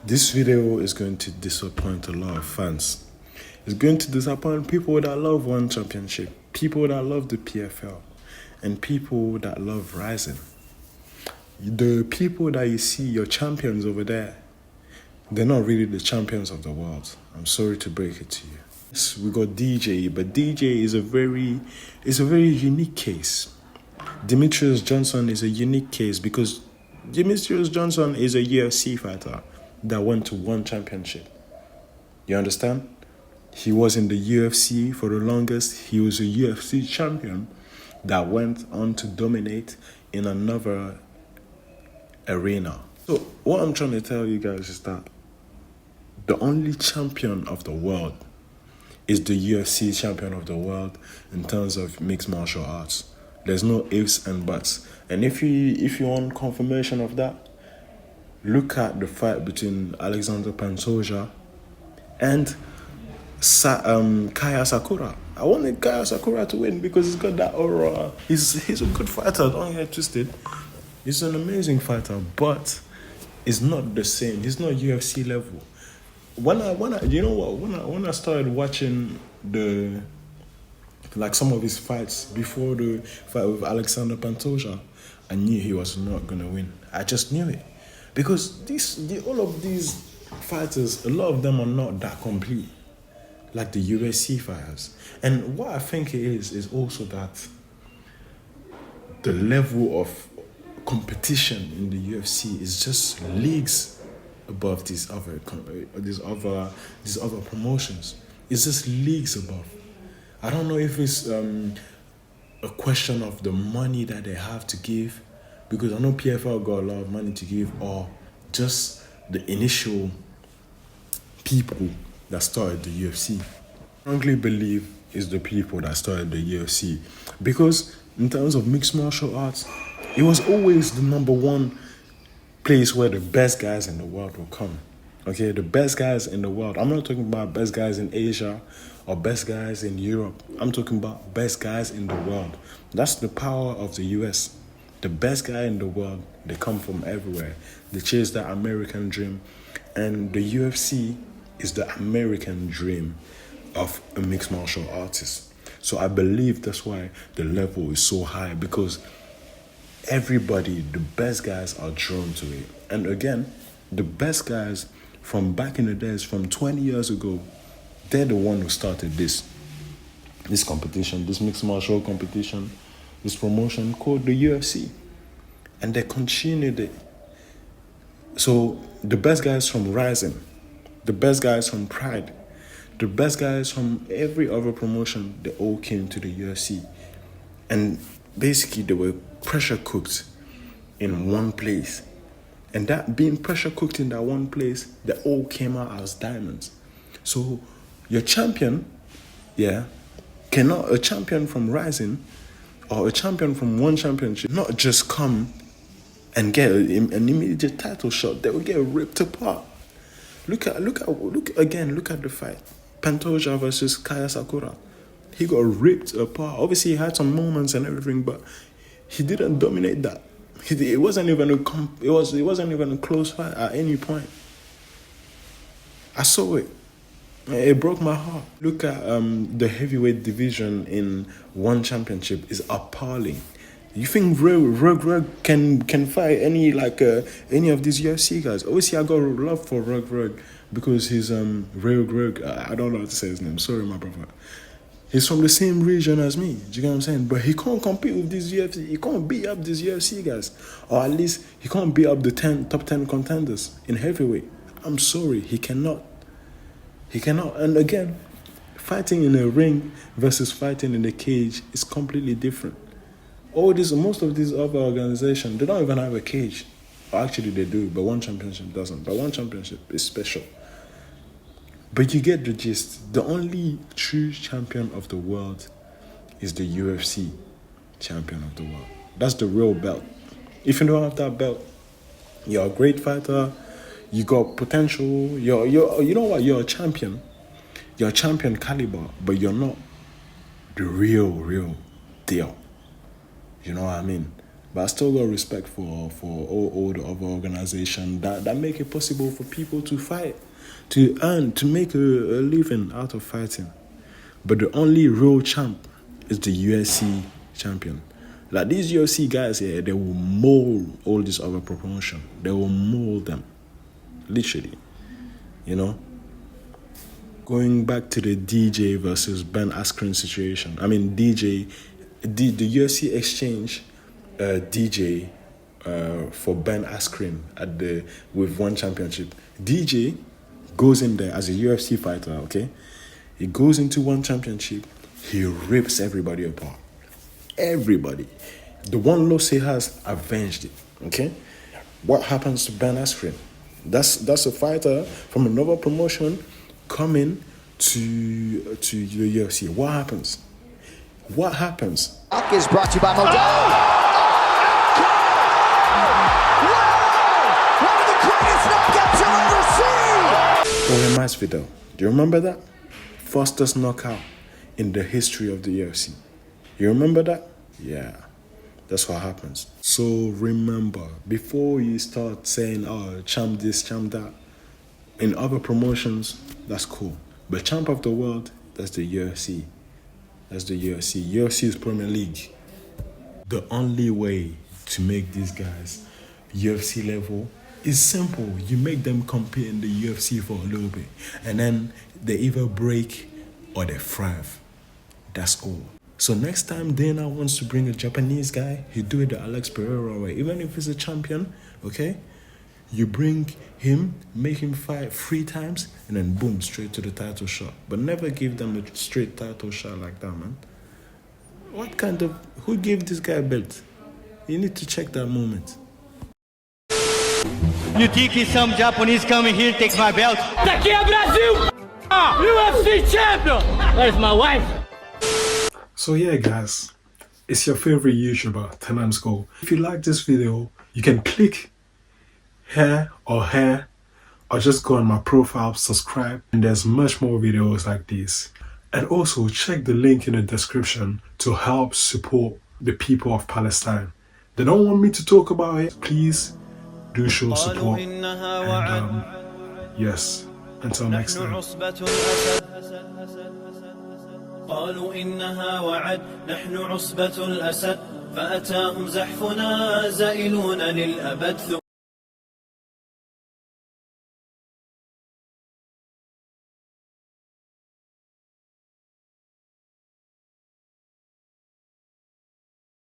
This video is going to disappoint a lot of fans. It's going to disappoint people that love One Championship, people that love the PFL, and people that love Rising. The people that you see, your champions over there, they're not really the champions of the world. I'm sorry to break it to you. Yes, we got DJ, but DJ is a very unique case. Demetrius Johnson is a unique case because Demetrius Johnson is a UFC fighter that went to One Championship. You understand? He was in the UFC for the longest. He was a UFC champion that went on to dominate in another arena. So what I'm trying to tell you guys is that the only champion of the world is the UFC champion of the world in terms of mixed martial arts. There's no ifs and buts. And if you want confirmation of that, look at the fight between Alexander Pantoja and Kaya Sakura. I wanted Kaya Sakura to win because he's got that aura. He's a good fighter, don't get twisted. He's an amazing fighter, but it's not the same. He's not UFC level. When I started watching some of his fights before the fight with Alexander Pantoja, I knew he was not gonna win. I just knew it. Because all of these fighters, a lot of them are not that complete, like the UFC fighters. And what I think it is also that the level of competition in the UFC is just leagues above these other promotions. It's just leagues above. I don't know if it's a question of the money that they have to give, because I know PFL got a lot of money to give, or just the initial people that started the UFC. I strongly believe it's the people that started the UFC, because in terms of mixed martial arts, it was always the number one place where the best guys in the world will come. Okay, the best guys in the world. I'm not talking about best guys in Asia or best guys in Europe. I'm talking about best guys in the world. That's the power of the US. The best guy in the world, they come from everywhere. They chase that American dream. And the UFC is the American dream of a mixed martial artist. So I believe that's why the level is so high, because everybody, the best guys are drawn to it. And again, the best guys from back in the days, from 20 years ago, they're the one who started this competition, this mixed martial competition, this promotion called the UFC. And they continued it. So the best guys from Rising, the best guys from Pride, the best guys from every other promotion, they all came to the UFC. And basically they were pressure cooked in one place. And that being pressure cooked in that one place, they all came out as diamonds. So your champion, cannot a champion from Rising or a champion from One Championship not just come and get an immediate title shot. They will get ripped apart. Look at the fight. Pantoja versus Kaya Sakura. He got ripped apart. Obviously, he had some moments and everything, but he didn't dominate that. It wasn't even a close fight at any point. I saw it. It broke my heart. Look at the heavyweight division in One Championship is appalling. You think Rug can fight any of these UFC guys? Obviously, I got love for Rug because he's Rug. I don't know how to say his name. Sorry, my brother. He's from the same region as me. Do you get what I'm saying? But he can't compete with these UFC. He can't beat up these UFC guys, or at least he can't beat up the top 10 contenders in heavyweight. I'm sorry, he cannot. He cannot. And again, fighting in a ring versus fighting in a cage is completely different. Most of these other organizations, they don't even have a cage. Or actually, they do, but One Championship doesn't. But One Championship is special. But you get the gist. The only true champion of the world is the UFC champion of the world. That's the real belt. If you don't have that belt, you're a great fighter. You got potential. You know what? You're a champion. You're a champion caliber, but you're not the real deal. You know what I mean? But I still got respect for all the other organizations that make it possible for people to fight, to earn, to make a living out of fighting. But the only real champ is the UFC champion. Like these UFC guys here, they will mold all these other promotion. They will mold them, literally. You know. Going back to the DJ versus Ben Askren situation. I mean, the UFC exchange DJ for Ben Askren with one championship. DJ goes in there as a UFC fighter, okay? He goes into one championship, he rips everybody apart. Everybody. The one loss he has avenged it, okay? What happens to Ben Askren? That's a fighter from another promotion coming to the UFC. What happens? What happens? Is brought to you by Modelo. One of the greatest knockouts you'll ever see! Jorge Masvidal. Do you remember that? Fastest knockout in the history of the UFC. You remember that? Yeah. That's what happens. So remember, before you start saying, oh, champ this, champ that, in other promotions, that's cool. But champ of the world, that's the UFC. That's the UFC. UFC is Premier League. The only way to make these guys UFC level is simple. You make them compete in the UFC for a little bit. And then they either break or they thrive. That's all. So next time Dana wants to bring a Japanese guy, he do it the Alex Pereira way. Even if he's a champion, okay? You bring him, make him fight 3 times, and then boom, straight to the title shot. But never give them a straight title shot like that, man. Who gave this guy a belt? You need to check that moment. You think some Japanese coming here take my belt? Daqui é Brasil! UFC champion! Where's my wife? So yeah guys, it's your favorite YouTuber, Tenants Go. If you like this video, you can click here or just go on my profile, subscribe, and there's much more videos like this. And also check the link in the description to help support the people of Palestine. They don't want me to talk about it. Please do show support. And yes, until next time. قالوا إنها وعد نحن عصبة الأسد فأتاهم زحفنا زائلون للأبد